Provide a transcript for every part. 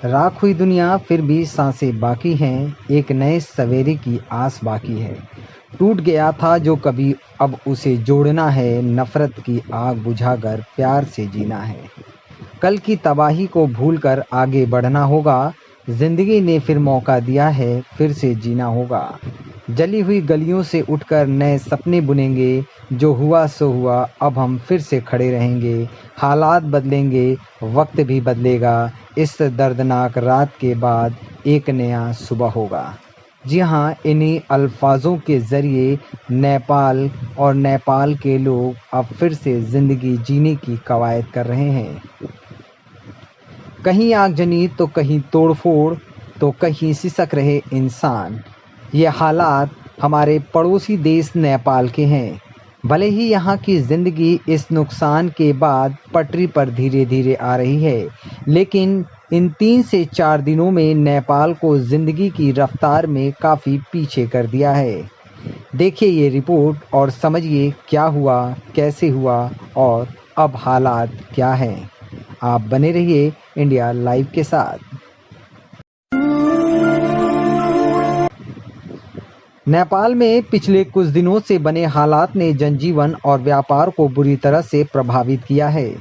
राख हुई दुनिया फिर भी सांसें बाकी हैं, एक नए सवेरे की आस बाकी है। टूट गया था जो कभी अब उसे जोड़ना है, नफरत की आग बुझाकर प्यार से जीना है। कल की तबाही को भूलकर आगे बढ़ना होगा, जिंदगी ने फिर मौका दिया है, फिर से जीना होगा। जली हुई गलियों से उठकर नए सपने बुनेंगे, जो हुआ सो हुआ, अब हम फिर से खड़े रहेंगे। हालात बदलेंगे, वक्त भी बदलेगा, इस दर्दनाक रात के बाद एक नया सुबह होगा। जी हाँ, इन्हीं अल्फाजों के ज़रिए नेपाल और नेपाल के लोग अब फिर से ज़िंदगी जीने की कवायद कर रहे हैं। कहीं आगजनी तो कहीं तोड़फोड़ तो कहीं सिसक रहे इंसान। ये हालात हमारे पड़ोसी देश नेपाल के हैं। भले ही यहाँ की ज़िंदगी इस नुकसान के बाद पटरी पर धीरे धीरे आ रही है, लेकिन इन 3 से 4 दिनों में नेपाल को ज़िंदगी की रफ्तार में काफ़ी पीछे कर दिया है। देखिए ये रिपोर्ट और समझिए क्या हुआ, कैसे हुआ और अब हालात क्या हैं। आप बने रहिए इंडिया लाइव के साथ। नेपाल में पिछले कुछ दिनों से बने हालात ने जनजीवन और व्यापार को बुरी तरह से प्रभावित किया है,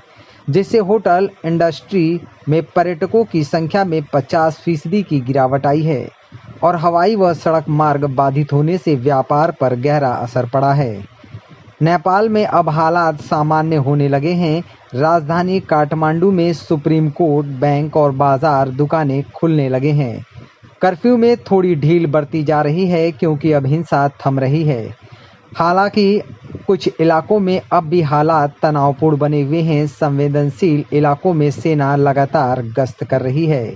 जिससे होटल इंडस्ट्री में पर्यटकों की संख्या में 50% की गिरावट आई है और हवाई व सड़क मार्ग बाधित होने से व्यापार पर गहरा असर पड़ा है। नेपाल में अब हालात सामान्य होने लगे हैं। राजधानी काठमांडू में सुप्रीम कोर्ट, बैंक और बाजार, दुकानें खुलने लगे हैं। कर्फ्यू में थोड़ी ढील बरती जा रही है क्योंकि अब हिंसा थम रही है। हालांकि कुछ इलाकों में अब भी हालात तनावपूर्ण बने हुए हैं। संवेदनशील इलाकों में सेना लगातार गश्त कर रही है।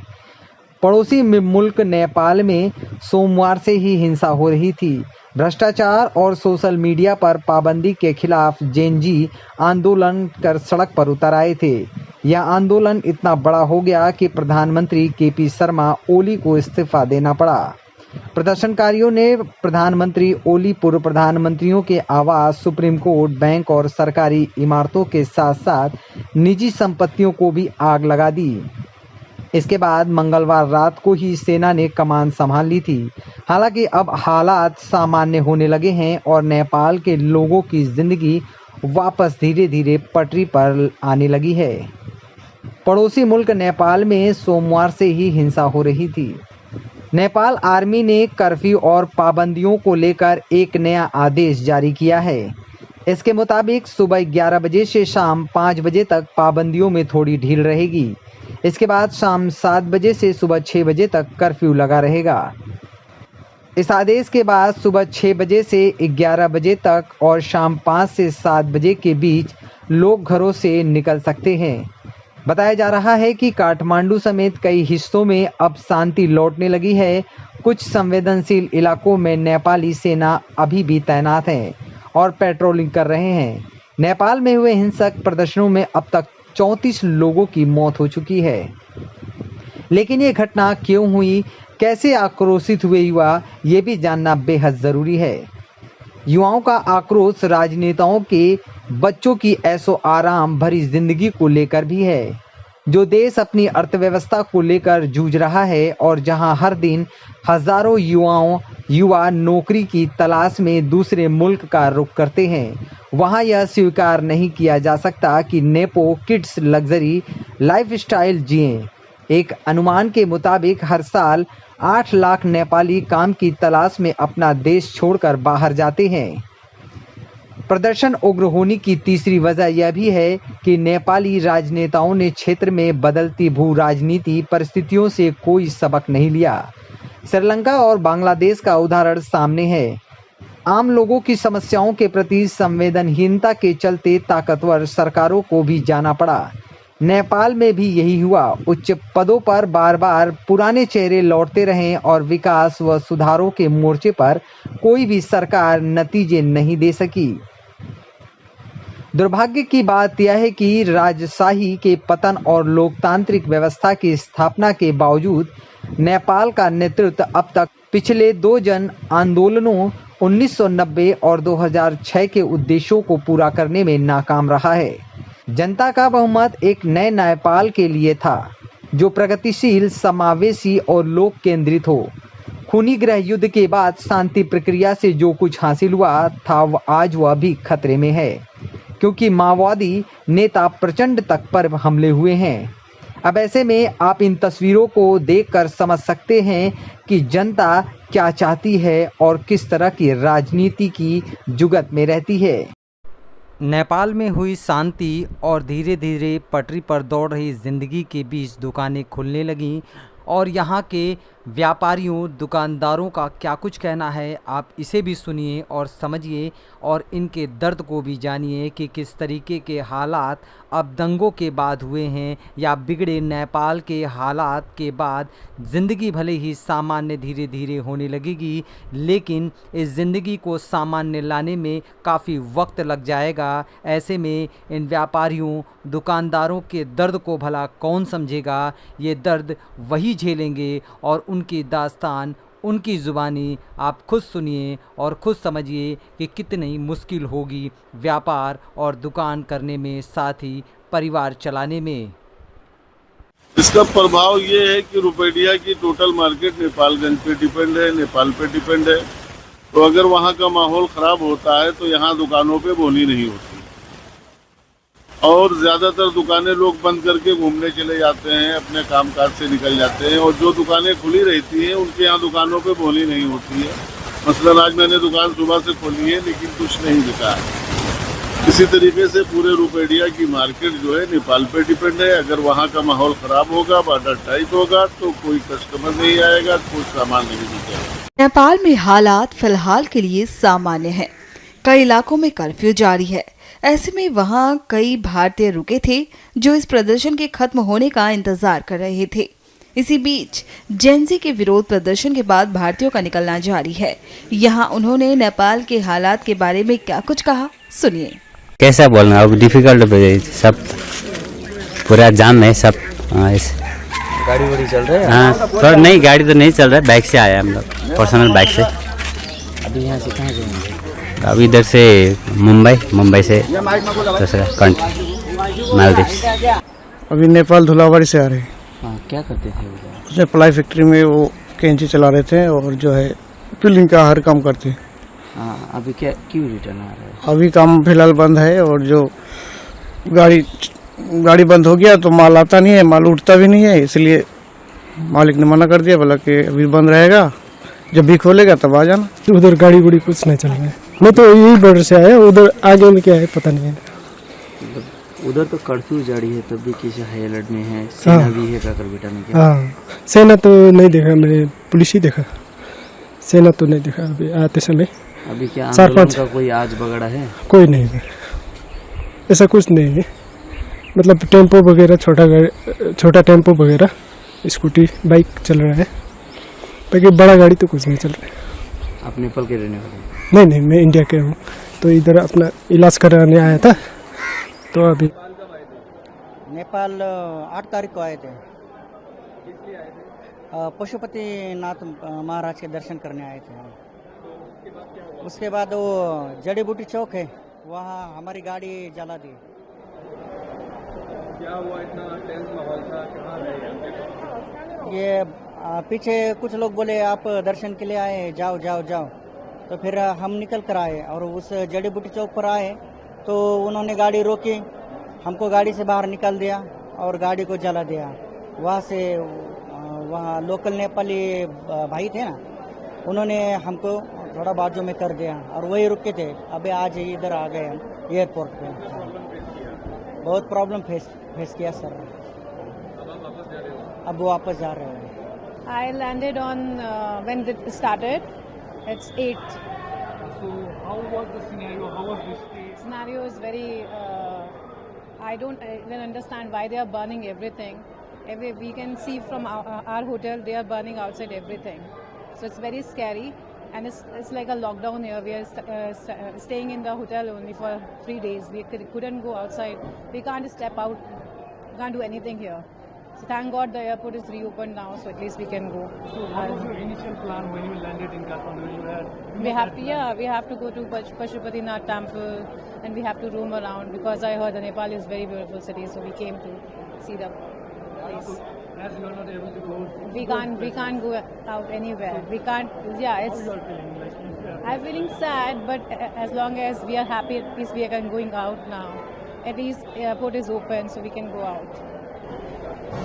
पड़ोसी मुल्क नेपाल में सोमवार से ही हिंसा हो रही थी। भ्रष्टाचार और सोशल मीडिया पर पाबंदी के खिलाफ जेनजी आंदोलन कर सड़क पर उतर आए थे। यह आंदोलन इतना बड़ा हो गया कि प्रधानमंत्री केपी शर्मा ओली को इस्तीफा देना पड़ा। प्रदर्शनकारियों ने प्रधानमंत्री ओली, पूर्व प्रधानमंत्रियों के आवास, सुप्रीम कोर्ट, बैंक और सरकारी इमारतों के साथ साथ निजी संपत्तियों को भी आग लगा दी। इसके बाद मंगलवार रात को ही सेना ने कमान संभाल ली थी। हालांकि अब हालात सामान्य होने लगे हैं और नेपाल के लोगों की जिंदगी वापस धीरे धीरे पटरी पर आने लगी है। पड़ोसी मुल्क नेपाल में सोमवार से ही हिंसा हो रही थी। नेपाल आर्मी ने कर्फ्यू और पाबंदियों को लेकर एक नया आदेश जारी किया है। इसके मुताबिक सुबह 11 बजे से शाम 5 बजे तक पाबंदियों में थोड़ी ढील रहेगी। इसके बाद शाम 7 बजे से सुबह 6 बजे तक कर्फ्यू लगा रहेगा। इस आदेश के बाद सुबह 6 बजे से 11 बजे तक और शाम 5 से 7 बजे के बीच लोग घरों से निकल सकते हैं। बताया जा रहा है कि काठमांडू समेत कई हिस्सों में अब शांति लौटने लगी है। कुछ संवेदनशील इलाकों में नेपाली सेना अभी भी तैनात है और पेट्रोलिंग कर रहे हैं। नेपाल में हुए हिंसक प्रदर्शनों में अब तक 34 लोगों की मौत हो चुकी है। लेकिन ये घटना क्यों हुई, कैसे आक्रोशित हुए युवा, ये भी जानना बेहद जरूरी है। युवाओं का आक्रोश राजनेताओं के बच्चों की ऐशो आराम भरी जिंदगी को लेकर भी है। जो देश अपनी अर्थव्यवस्था को लेकर जूझ रहा है और जहां हर दिन हजारों युवा नौकरी की तलाश में दूसरे मुल्क का रुख करते हैं, वहां यह स्वीकार नहीं किया जा सकता कि नेपो किड्स लग्जरी लाइफस्टाइल जिएं। एक अनुमान के मुताबिक हर साल 8 लाख नेपाली काम की तलाश में अपना देश छोड़कर बाहर जाते हैं। प्रदर्शन उग्र होने की तीसरी वजह यह भी है कि नेपाली राजनेताओं ने क्षेत्र में बदलती भू राजनीति परिस्थितियों से कोई सबक नहीं लिया। श्रीलंका और बांग्लादेश का उदाहरण सामने है। आम लोगों की समस्याओं के प्रति संवेदनहीनता के चलते ताकतवर सरकारों को भी जाना पड़ा। नेपाल में भी यही हुआ। उच्च पदों पर बार बार पुराने चेहरे लौटते रहे और विकास व सुधारों के मोर्चे पर कोई भी सरकार नतीजे नहीं दे सकी। दुर्भाग्य की बात यह है कि राजशाही के पतन और लोकतांत्रिक व्यवस्था की स्थापना के बावजूद नेपाल का नेतृत्व अब तक पिछले 2 जन आंदोलनों 1990 और 2006 के उद्देश्यों को पूरा करने में नाकाम रहा है। जनता का बहुमत एक नए नेपाल के लिए था। जो प्रगतिशील, समावेशी और लोक केंद्रित हो। खूनी गृह युद्ध के बाद शांति प्रक्रिया से जो कुछ हासिल हुआ था आज वह भी खतरे में है, क्योंकि माओवादी नेता प्रचंड तक पर हमले हुए हैं। अब ऐसे में आप इन तस्वीरों को देखकर समझ सकते हैं कि जनता क्या चाहती है और किस तरह की राजनीति की जुगत में रहती है। नेपाल में हुई शांति और धीरे धीरे पटरी पर दौड़ रही जिंदगी के बीच दुकानें खुलने लगीं और यहाँ के व्यापारियों, दुकानदारों का क्या कुछ कहना है, आप इसे भी सुनिए और समझिए और इनके दर्द को भी जानिए कि किस तरीके के हालात अब दंगों के बाद हुए हैं या बिगड़े नेपाल के हालात के बाद ज़िंदगी भले ही सामान्य धीरे धीरे होने लगेगी, लेकिन इस ज़िंदगी को सामान्य लाने में काफ़ी वक्त लग जाएगा। ऐसे में इन व्यापारियों, दुकानदारों के दर्द को भला कौन समझेगा? ये दर्द वही झेलेंगे और उनकी दास्तान, उनकी ज़ुबानी आप खुद सुनिए और खुद समझिए कि कितनी मुश्किल होगी व्यापार और दुकान करने में, साथ ही परिवार चलाने में। इसका प्रभाव ये है कि रुपैया की टोटल मार्केट नेपालगंज पे डिपेंड है, नेपाल पे डिपेंड है। तो अगर वहाँ का माहौल ख़राब होता है तो यहाँ दुकानों पे बोली नहीं होती और ज़्यादातर दुकानें लोग बंद करके घूमने चले जाते हैं, अपने कामकाज से निकल जाते हैं और जो दुकानें खुली रहती हैं उनके यहाँ दुकानों पे बोली नहीं होती है। मसलन आज मैंने दुकान सुबह से खोली है लेकिन कुछ नहीं बिका है। इसी तरीके से पूरे रुपैया की मार्केट जो है नेपाल पे डिपेंड है। अगर वहाँ का माहौल ख़राब होगा, बॉर्डर टाइट होगा तो कोई कस्टमर नहीं आएगा, कोई सामान नहीं बिकेगा। नेपाल में हालात फिलहाल के लिए सामान्य है। कई इलाकों में कर्फ्यू जारी है। ऐसे में वहां कई भारतीय रुके थे जो इस प्रदर्शन के खत्म होने का इंतजार कर रहे थे। इसी बीच जेनजी के विरोध प्रदर्शन के बाद भारतीयों का निकलना जारी है। यहाँ उन्होंने नेपाल के हालात के बारे में क्या कुछ कहा, सुनिए। कैसा बोलना, अब डिफिकल्ट सब पूरा जाम है सब। गाड़ी वाड़ी चल रहा है? हाँ, थोड़ा नहीं, गाड़ी तो नहीं चल रहा है, बाइक से आया हम लोग, पर्सनल बाइक से। अभी यहाँ से कहाँ जाएंगे? अब इधर से मुंबई से दूसरा कंट्री मालदीव्स। अभी नेपाल धुलाबाड़ी से आ रहे हैं। हाँ, क्या करते थे उधर? उसने प्लाई फैक्ट्री में वो कैंची चला रहे थे और जो है फिलिंग का हर काम करते हैं। हाँ, अभी क्या क्यों रिटर्न आ रहा है? अभी काम फिलहाल बंद है और जो गाड़ी बंद हो गया तो माल आता नहीं है, माल उठता भी नहीं है, इसलिए मालिक ने मना कर दिया, बोला कि अभी बंद रहेगा, जब भी खोलेगा तब आ जाना। उधर गाड़ी गुड़ी कुछ नहीं चल रहा है। मैं तो यही बॉर्डर से आया, उधर आगे में क्या है पता नहीं है। उधर तो कर्फ्यू जारी है, तब भी किसी हाई अलर्ट में है। सेना भी है काकरबेटा में क्या? हाँ, सेना तो नहीं देखा मैंने, पुलिस ही देखा, सेना तो नहीं देखा अभी आते समय। अभी क्या आंदोलन का कोई आज बगड़ा है? कोई नहीं है, ऐसा कुछ नहीं है। मतलब टेम्पो वगैरह, छोटा टेम्पो वगैरह, स्कूटी, बाइक चल रहा है, बाकी बड़ा गाड़ी तो कुछ नहीं चल रहा है। आप नेपाल के रहने वाले? नहीं, मैं इंडिया के हूँ, तो इधर अपना इलाज कराने आया था। तो अभी नेपाल 8 तारीख को आए थे। पशुपति नाथ महाराज के दर्शन करने आए थे। उसके बाद वो जड़ी बूटी चौक है, वहाँ हमारी गाड़ी जला दी। क्या हुआ, इतना टेंस माहौल था, कहाँ रहे? ये पीछे कुछ लोग बोले आप दर्शन के लिए आए, जाओ जाओ जाओ, तो फिर हम निकल कर आए और उस जड़ी बूटी चौक पर आए तो उन्होंने गाड़ी रोकी, हमको गाड़ी से बाहर निकाल दिया और गाड़ी को जला दिया। वहाँ से वहाँ लोकल नेपाली भाई थे ना, उन्होंने हमको थोड़ा बाजू में कर दिया और वही रुके थे। अभी आज इधर आ गए हम एयरपोर्ट पे। बहुत प्रॉब्लम फेस किया सर। अब वापस जा रहे हैं। I landed on when it started. It's 8. So how was the scenario? How was this day? Scenario is very. I don't even understand why they are burning everything. We can see from our hotel they are burning outside everything. So it's very scary, and it's like a lockdown here. We are staying in the hotel only for 3 days. We couldn't go outside. We can't step out. Can't do anything here. So thank God the airport is reopened now, so at least we can go. So what was your initial plan when you landed in Kathmandu? We have to go to Pashupatinath temple and we have to roam around because I heard the Nepal is very beautiful city, so we came to see the place. As you are not able to go. We can't go out anywhere. We can't. Yeah, it's. How you are feeling? Like, I'm feeling sad, but as long as we are happy, at least we are going out now. At least airport is open, so we can go out.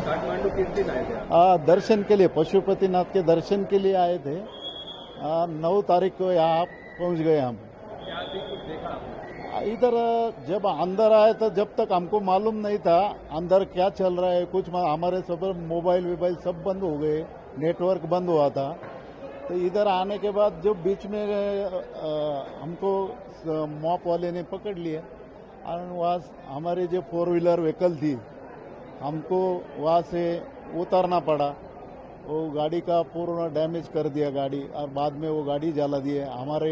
Kathmandu किस दिन आए थे आप? दर्शन के लिए, पशुपतिनाथ के दर्शन के लिए आए थे। 9 तारीख को यहाँ पहुँच गए हम। क्या कुछ देखा आपने? इधर जब अंदर आए तो जब तक हमको मालूम नहीं था अंदर क्या चल रहा है, कुछ हमारे सब मोबाइल सब बंद हो गए, नेटवर्क बंद हुआ था। तो इधर आने के बाद जो बीच में हमको मॉप वाले ने पकड़ लिया और वहाँ हमारे जो 4 व्हीलर व्हीकल थी हमको वहाँ से उतारना पड़ा। वो गाड़ी का पूर्ण डैमेज कर दिया गाड़ी, और बाद में वो गाड़ी जला दिए। हमारे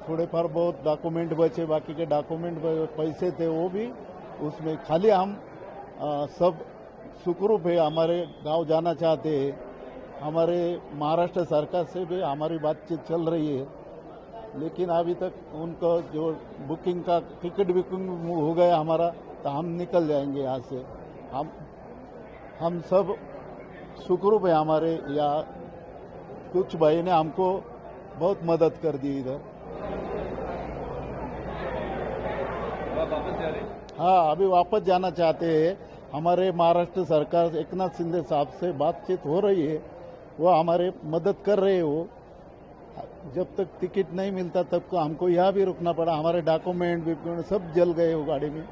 थोड़े फार बहुत डॉक्यूमेंट बचे, बाकी के डॉक्यूमेंट पैसे थे वो भी उसमें। खाली हम सब सुखरूप है, हमारे गांव जाना चाहते हैं। हमारे महाराष्ट्र सरकार से भी हमारी बातचीत चल रही है, लेकिन अभी तक उनका जो बुकिंग का टिकट बुकिंग हो गया हमारा, तो हम निकल जाएंगे यहाँ से। हम सब सुखरूप है हमारे यहाँ। कुछ भाई ने हमको बहुत मदद कर दी इधर। वापस जा रहे? हाँ, अभी वापस जाना चाहते हैं। हमारे महाराष्ट्र सरकार एकनाथ शिंदे साहब से बातचीत हो रही है, वो हमारे मदद कर रहे हो। जब तक टिकट नहीं मिलता तब को हमको यहाँ भी रुकना पड़ा। हमारे डॉक्यूमेंट सब जल गए वो गाड़ी में।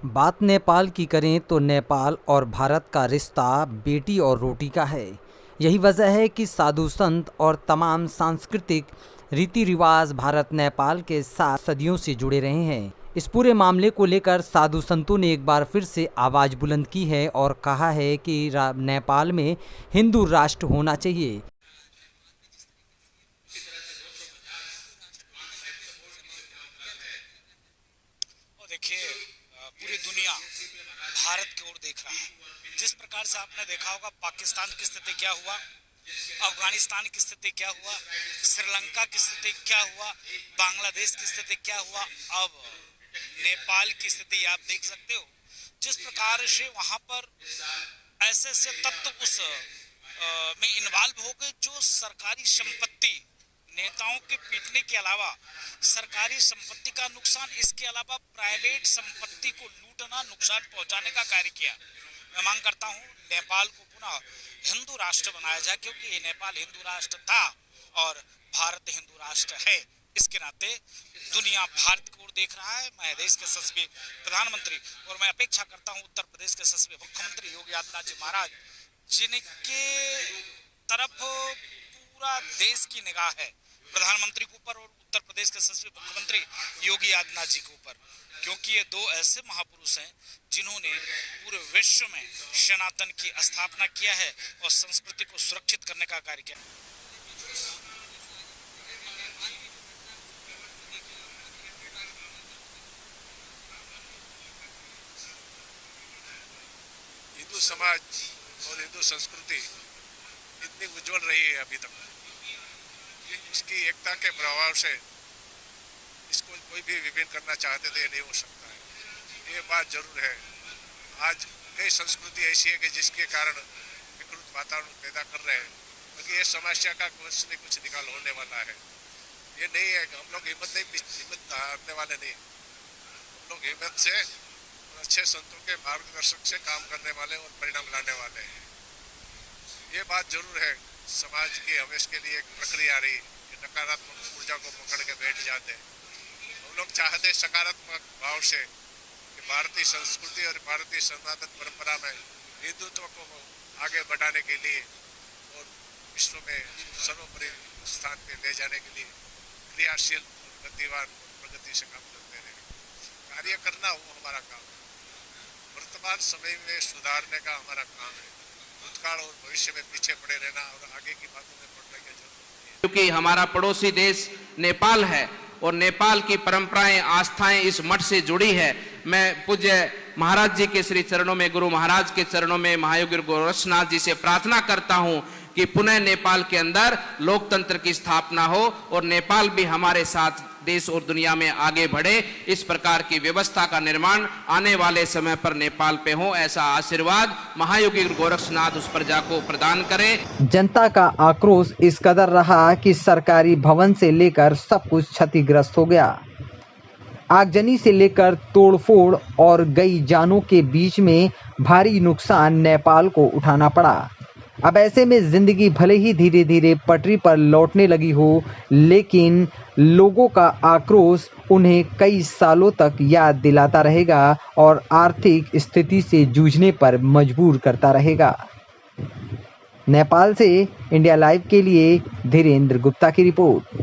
बात नेपाल की करें तो नेपाल और भारत का रिश्ता बेटी और रोटी का है। यही वजह है कि साधु संत और तमाम सांस्कृतिक रीति रिवाज भारत नेपाल के साथ सदियों से जुड़े रहे हैं। इस पूरे मामले को लेकर साधु संतों ने एक बार फिर से आवाज़ बुलंद की है और कहा है कि नेपाल में हिंदू राष्ट्र होना चाहिए। देखिए, पूरी दुनिया भारत की ओर देख रहा है। जिस प्रकार से आपने देखा होगा पाकिस्तान की स्थिति क्या हुआ, अफगानिस्तान की स्थिति क्या हुआ, श्रीलंका की स्थिति क्या हुआ, बांग्लादेश की स्थिति क्या हुआ, अब नेपाल की स्थिति आप देख सकते हो। जिस प्रकार से वहां पर ऐसे तत्व उस में इन्वॉल्व हो गए जो सरकारी संपत्ति, नेताओं के पीटने के अलावा सरकारी संपत्ति का नुकसान, इसके अलावा प्राइवेट संपत्ति को लूटना, नुकसान पहुंचाने का कार्य किया। मैं मांग करता हूं नेपाल को पुनः हिंदू राष्ट्र बनाया जाए, क्योंकि ये नेपाल हिंदू राष्ट्र था और भारत हिंदू राष्ट्र है। इसके नाते दुनिया भारत की ओर देख रहा है। मैं देश के यशस्वी प्रधानमंत्री और मैं अपेक्षा करता हूं उत्तर प्रदेश के यशस्वी मुख्यमंत्री योगी आदित्यनाथ जी महाराज, जिनके तरफ पूरा देश की निगाह है, प्रधानमंत्री के ऊपर और उत्तर प्रदेश के यशस्वी मुख्यमंत्री योगी आदित्यनाथ जी के ऊपर, क्योंकि ये दो ऐसे महापुरुष हैं जिन्होंने पूरे विश्व में सनातन की स्थापना किया है और संस्कृति को सुरक्षित करने का कार्य किया। हिंदू समाज और हिंदू संस्कृति इतनी उज्जवल रही है अभी तक, इसकी एकता के प्रभाव से इसको कोई भी विभिन्न करना चाहते थे, नहीं हो सकता है। ये बात जरूर है। आज कई संस्कृति ऐसी है कि जिसके कारण विकृत वातावरण पैदा कर रहे हैं, क्योंकि ये समस्या का कुछ न कुछ निकाल होने वाला है। ये नहीं है, हम लोग हिम्मत हारने वाले नहीं, हम लोग हिम्मत से और अच्छे संतों के मार्गदर्शक से काम करने वाले और परिणाम लाने वाले हैं। ये बात जरूर है। समाज की हमेशा के लिए एक प्रक्रिया रही कि नकारात्मक ऊर्जा को पकड़ के बैठ जाते हैं। हम लोग चाहते सकारात्मक भाव से कि भारतीय संस्कृति और भारतीय सनातन परंपरा में हिंदुत्व को आगे बढ़ाने के लिए और विश्व में सर्वोपरि स्थान पे ले जाने के लिए क्रियाशील और गतिवान और प्रगति से काम करते रहे। कार्य करना वो हमारा काम है। वर्तमान समय में सुधारने का हमारा काम है। भूतकाल और भविष्य में पीछे पड़े रहना और आगे की बातों में पड़ने की जरूरत नहीं है। क्योंकि हमारा पड़ोसी देश नेपाल है और नेपाल की परंपराएं, आस्थाएं इस मठ से जुड़ी है। मैं पूज्य महाराज जी के श्री चरणों में, गुरु महाराज के चरणों में, महायोगी गोरक्षनाथ जी से प्रार्थना करता हूं कि पुनः नेपाल के अंदर लोकतंत्र की स्थापना हो और नेपाल भी हमारे साथ देश और दुनिया में आगे बढ़े, इस प्रकार की व्यवस्था का निर्माण आने वाले समय पर नेपाल पे हो, ऐसा आशीर्वाद महायोगी गोरक्षनाथ उस प्रजा को प्रदान करे। जनता का आक्रोश इस कदर रहा कि सरकारी भवन से लेकर सब कुछ क्षतिग्रस्त हो गया। आगजनी से लेकर तोड़फोड़ और कई जानों के बीच में भारी नुकसान नेपाल को उठाना पड़ा। अब ऐसे में जिंदगी भले ही धीरे धीरे पटरी पर लौटने लगी हो, लेकिन लोगों का आक्रोश उन्हें कई सालों तक याद दिलाता रहेगा और आर्थिक स्थिति से जूझने पर मजबूर करता रहेगा। नेपाल से इंडिया लाइव के लिए धीरेन्द्र गुप्ता की रिपोर्ट।